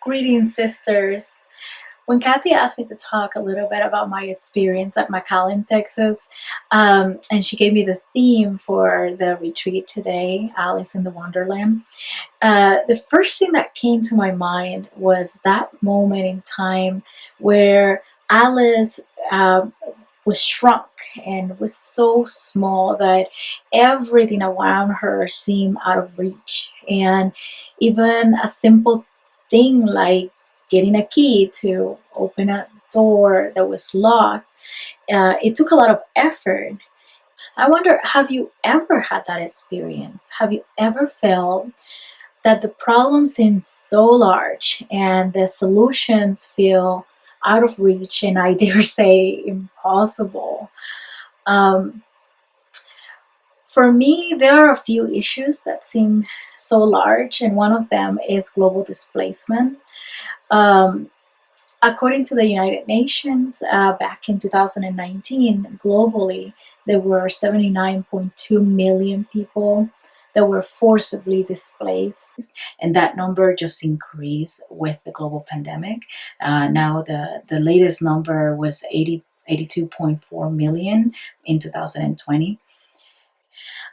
Greetings, sisters. When Kathy asked me to talk a little bit about my experience at McAllen, Texas, and she gave me the theme for the retreat today, Alice in the Wonderland, the first thing that came to my mind was that moment in time where Alice was shrunk and was so small that everything around her seemed out of reach. And even a simple thing like getting a key to open a door that was locked, it took a lot of effort. I wonder, have you ever had that experience? Have you ever felt that the problem seems so large and the solutions feel out of reach and I dare say impossible? Um, for me, there are a few issues that seem so large, and one of them is global displacement. Um, According to the United Nations, back in 2019, globally, there were 79.2 million people that were forcibly displaced. And that number just increased with the global pandemic. Now, the latest number was 82.4 million in 2020.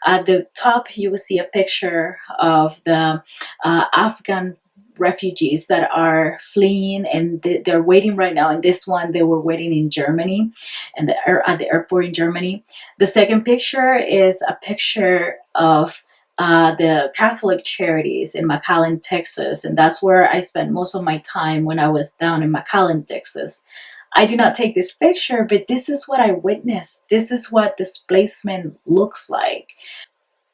At the top, you will see a picture of the Afghan refugees that are fleeing, and they're waiting right now. And this one, they were waiting in Germany, and at the airport in Germany. The second picture is a picture of the Catholic charities in McAllen, Texas, and that's where I spent most of my time when I was down in McAllen, Texas. I did not take this picture, but this is what I witnessed. This is what displacement looks like.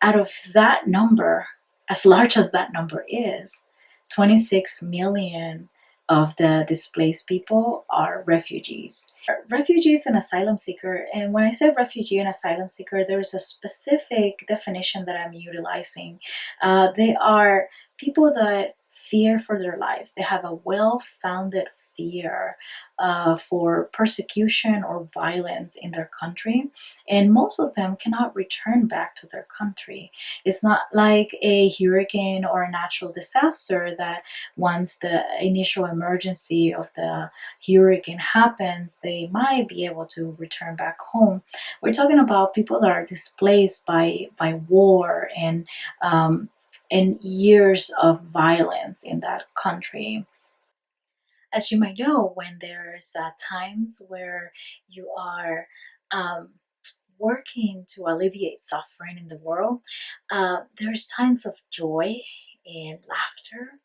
Out of that number, as large as that number is, 26 million of the displaced people are refugees. Refugees and asylum seeker, and when I say refugee and asylum seeker, there is a specific definition that I'm utilizing. They are people that fear for their lives. They have a well-founded fear for persecution or violence in their country, and most of them cannot return back to their country. It's not like a hurricane or a natural disaster that once the initial emergency of the hurricane happens, they might be able to return back home. We're talking about people that are displaced by war and years of violence in that country. As you might know, when there's times where you are um, working to alleviate suffering in the world, there's times of joy and laughter,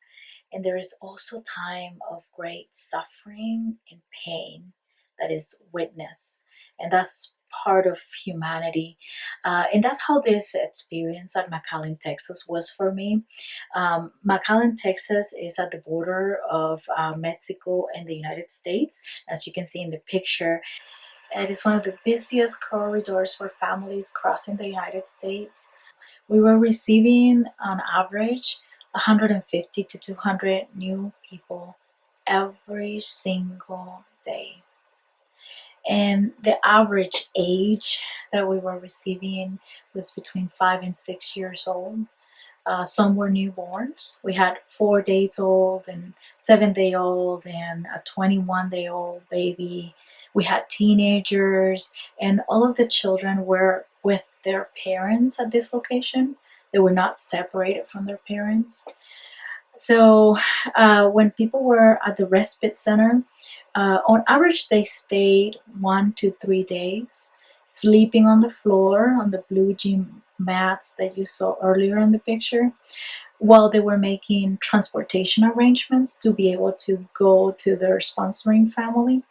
and there is also time of great suffering and pain that is witnessed, and that's part of humanity. And that's how this experience at McAllen, Texas was for me. McAllen, Texas is at the border of Mexico and the United States, as you can see in the picture. It is one of the busiest corridors for families crossing the United States. We were receiving on average 150 to 200 new people every single day. And the average age that we were receiving was between 5 and 6 years old. Some were newborns. We had 4 days old and 7 day old and a 21 day old baby. We had teenagers, and all of the children were with their parents at this location. They were not separated from their parents. So when people were at the respite center, on average they stayed 1 to 3 days, sleeping on the floor on the blue jean mats that you saw earlier in the picture, while they were making transportation arrangements to be able to go to their sponsoring family.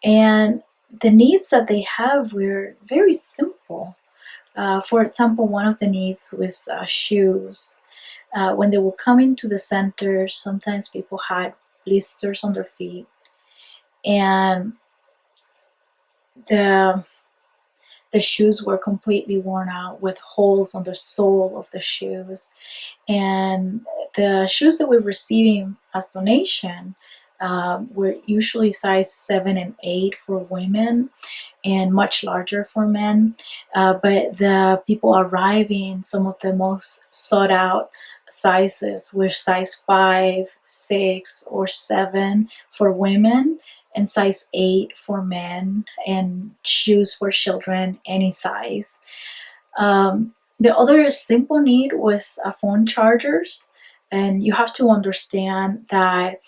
And the needs that they have were very simple. For example, one of the needs was shoes. When they would come into the center, sometimes people had blisters on their feet, and the the shoes were completely worn out with holes on the sole of the shoes. And the shoes that we're receiving as donation were usually size 7 and 8 for women and much larger for men. But the people arriving, some of the most sought out sizes. We're size 5, 6, or 7 for women, and size 8 for men, and shoes for children, any size. The other simple need was phone chargers. And you have to understand that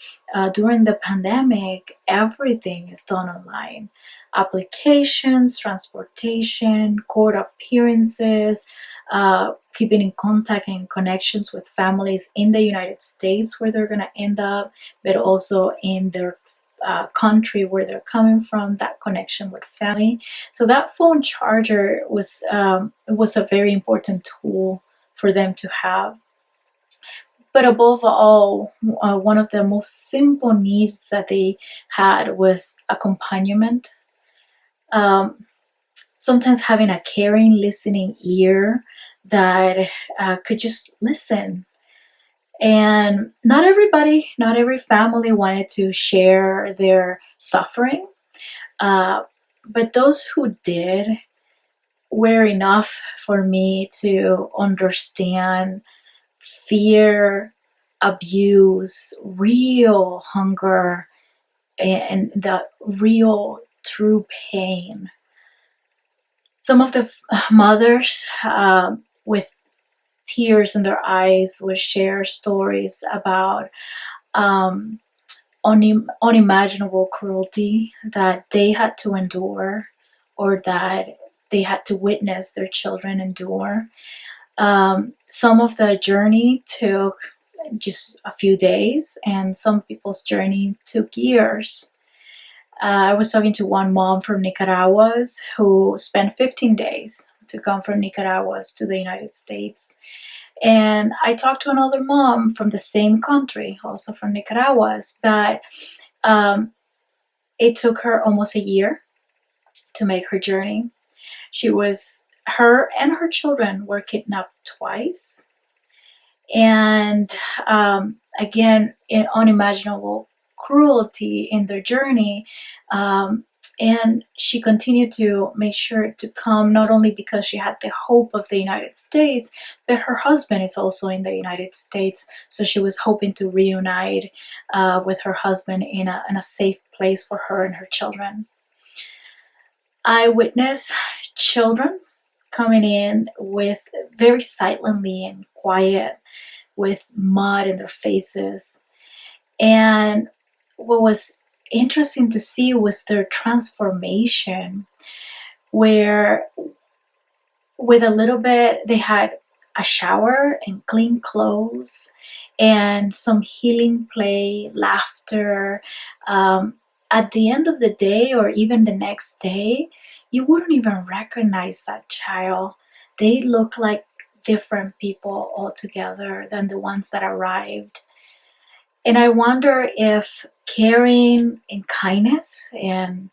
during the pandemic, everything is done online. Applications, transportation, court appearances, keeping in contact and connections with families in the United States where they're going to end up, but also in their country where they're coming from, that connection with family. So that phone charger was a very important tool for them to have. But above all, one of the most simple needs that they had was accompaniment. Um, Sometimes having a caring, listening ear that could just listen. And not everybody, not every family wanted to share their suffering. Uh, but those who did were enough for me to understand fear, abuse, real hunger, and the real true pain. Some of the mothers with tears in their eyes would share stories about um, unimaginable cruelty that they had to endure, or that they had to witness their children endure. Some of the journey took just a few days, and some people's journey took years. I was talking to one mom from Nicaragua who spent 15 days to come from Nicaragua to the United States. And I talked to another mom from the same country, also from Nicaragua, that um, it took her almost a year to make her journey. Her and her children were kidnapped twice. And again, unimaginable cruelty in their journey. And she continued to make sure to come, not only because she had the hope of the United States, but her husband is also in the United States. So she was hoping to reunite with her husband in a safe place for her and her children. I witnessed children coming in with very silently and quiet, with mud in their faces. And what was interesting to see was their transformation, where with a little bit, they had a shower and clean clothes and some healing play, laughter. At the end of the day, or even the next day, you wouldn't even recognize that child. They look like different people altogether than the ones that arrived. And I wonder if caring and kindness and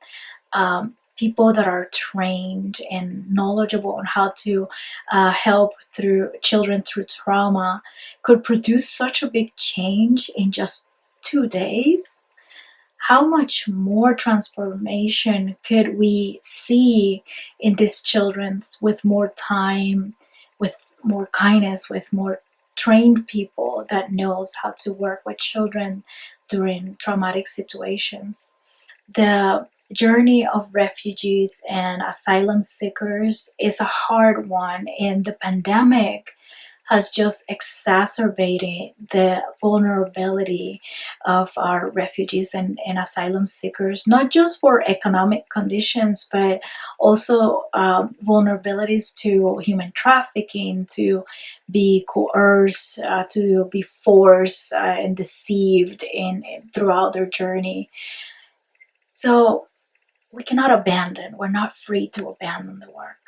people that are trained and knowledgeable on how to help through children through trauma could produce such a big change in just 2 days. How much more transformation could we see in these children with more time, with more kindness, with more trained people that knows how to work with children during traumatic situations? The journey of refugees and asylum seekers is a hard one, and the pandemic has just exacerbated the vulnerability of our refugees and asylum seekers, not just for economic conditions, but also vulnerabilities to human trafficking, to be coerced, to be forced and deceived throughout their journey. So we cannot abandon, we're not free to abandon the work.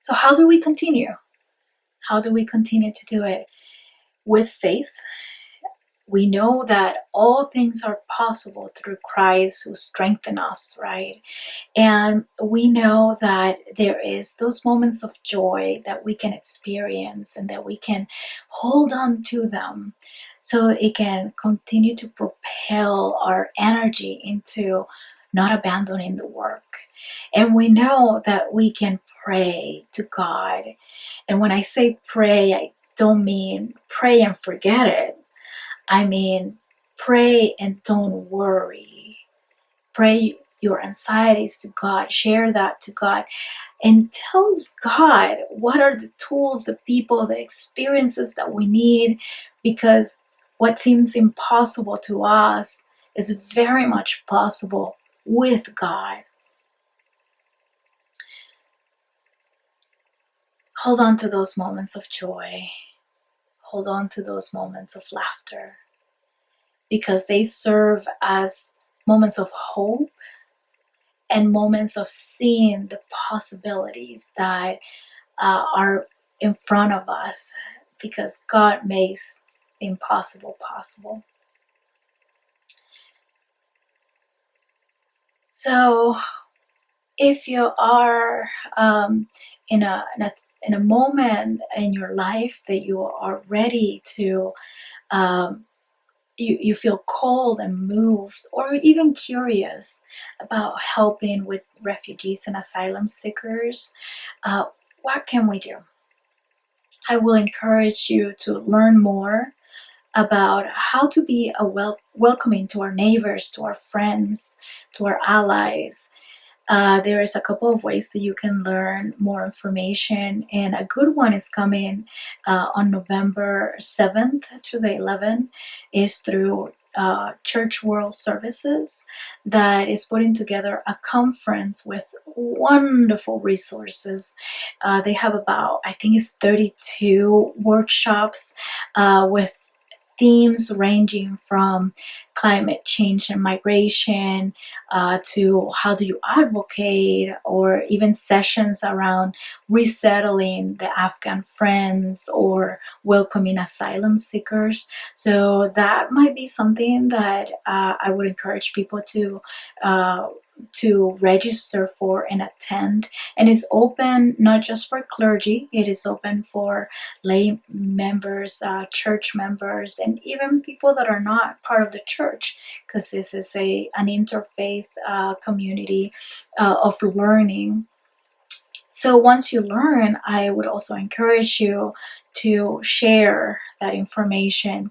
So how do we continue? How do we continue to do it? With faith. We know that all things are possible through Christ who strengthens us, right? And we know that there is those moments of joy that we can experience and that we can hold on to them, so it can continue to propel our energy into not abandoning the work. And we know that we can pray to God. And when I say pray, I don't mean pray and forget it. I mean, pray and don't worry. Pray your anxieties to God, share that to God, and tell God what are the tools, the people, the experiences that we need, because what seems impossible to us is very much possible with God. Hold on to those moments of joy. Hold on to those moments of laughter, because they serve as moments of hope and moments of seeing the possibilities that are in front of us, because God makes the impossible possible. So if you are in a moment in your life that you are ready to um, you feel cold and moved, or even curious about helping with refugees and asylum seekers, uh, what can we do? I will encourage you to learn more about how to be welcoming to our neighbors, to our friends, to our allies. There is a couple of ways that you can learn more information, and a good one is coming on November 7th to the 11th, is through Church World Services, that is putting together a conference with wonderful resources. They have about, I think it's 32 workshops with themes ranging from climate change and migration to how do you advocate, or even sessions around resettling the Afghan friends or welcoming asylum seekers. So that might be something that I would encourage people uh, to register for and attend. And it's open not just for clergy, it is open for lay members, church members, and even people that are not part of the church, because this is an interfaith community of learning. So once you learn, I would also encourage you to share that information.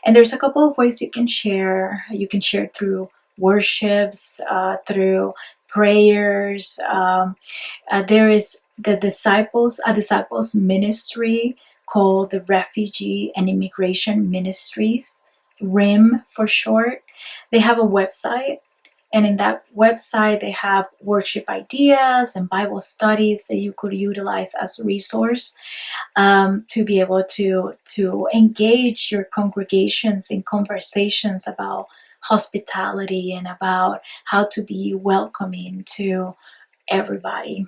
And there's a couple of ways you can share. You can share through worships, through prayers. There is the disciples ministry called the Refugee and Immigration Ministries, RIM for short. They have a website, and in that website they have worship ideas and Bible studies that you could utilize as a resource to be able to engage your congregations in conversations about hospitality and about how to be welcoming to everybody.